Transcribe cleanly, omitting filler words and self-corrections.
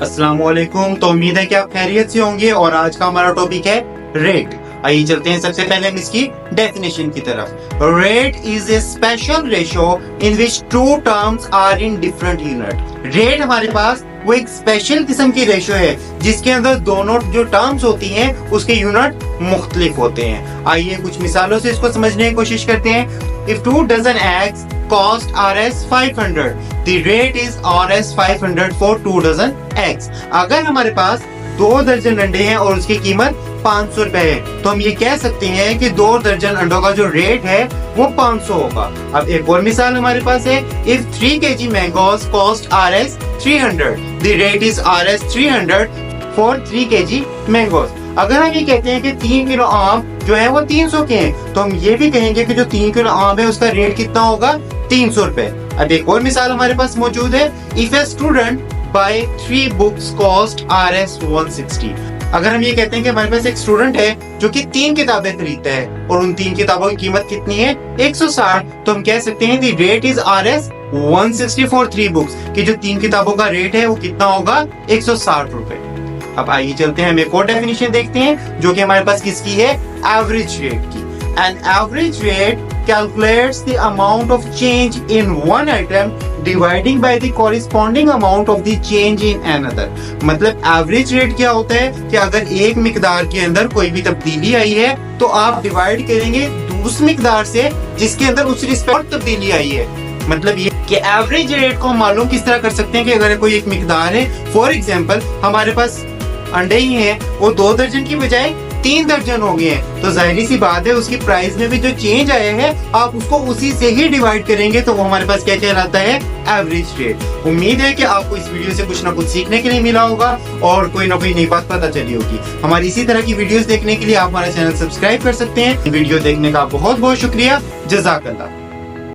अस्सलामुअलैकुम। तो उम्मीद है कि आप खैरियत से होंगे और आज का हमारा टॉपिक है रेट। आइए चलते हैं सबसे पहले हम इसकी डेफिनेशन की तरफ। Rate is a special ratio in which two terms are in different unit. Rate हमारे पास वो एक स्पेशल किस्म की रेशियो है जिसके अंदर दोनों जो टर्म्स होती हैं उसके यूनिट मुख्तलिफ होते हैं। आइए कुछ मिसालों से इसको समझने की कोशिश करते हैं। If 2 dozen eggs cost Rs 500, the rate is Rs 500 for 2 dozen eggs. अगर हमारे पास 2 दर्जन अंडे हैं और उसकी कीमत 500 रुपए है तो हम ये कह सकते हैं कि 2 दर्जन अंडों का जो रेट है वो 500 होगा। अब एक और मिसाल हमारे पास है। If 3 kg mangoes cost Rs 300, the rate is Rs 300 for 3 kg mangoes. अगर हम ये कहते हैं कि 3 किलो आम जो है वो 300 के हैं तो हम ये भी कहेंगे कि जो 3 किलो आम है उसका रेट कितना होगा, 300 रुपए। अब एक और मिसाल हमारे पास मौजूद है। If a student buy 3 books cost Rs 160। अगर हम ये कहते हैं कि हमारे पास एक स्टूडेंट है जो कि 3 किताबें खरीदता है और उन 3 किताबों की कीमत कितनी है, 160, तो हम कह सकते हैं the rate is Rs 160 for 3 books कि जो 3 किताबों का रेट है वो कितना होगा, 160 रुपए। अब आइए चलते हैं हम एक और डेफिनेशन देखते हैं जो कि हमारे पास किसकी है, एवरेज रेट की। An average rate calculates the amount of change in one item dividing by the corresponding amount of the change in another. मतलब एवरेज रेट क्या होता है कि अगर एक मिकदार के अंदर कोई भी तब्दीली आई है तो आप डिवाइड करेंगे दूसरी मिकदार से जिसके अंदर उस रिस्पेक्ट तब्दीली आई है। मतलब ये कि एवरेज रेट को हम मालूम किस तरह कर सकते हैं कि अगर कोई एक मिकदार है, फॉर एग्जांपल हमारे पास अंडे ही हैं वो 2 दर्जन की बजाय 3 दर्जन हो गए हैं तो जाहिर सी बात है उसकी प्राइस में भी जो चेंज आया है आप उसको उसी से ही डिवाइड करेंगे तो वो हमारे पास क्या कहलाता है, एवरेज रेट। उम्मीद है कि आपको इस वीडियो से कुछ ना कुछ सीखने के लिए मिला होगा और कोई ना कोई नई बात पता चली होगी। हमारी इसी तरह की वीडियोस देखने के लिए आप हमारा चैनल सब्सक्राइब कर सकते हैं। वीडियो देखने का बहुत बहुत शुक्रिया। जज़ाकल्लाह।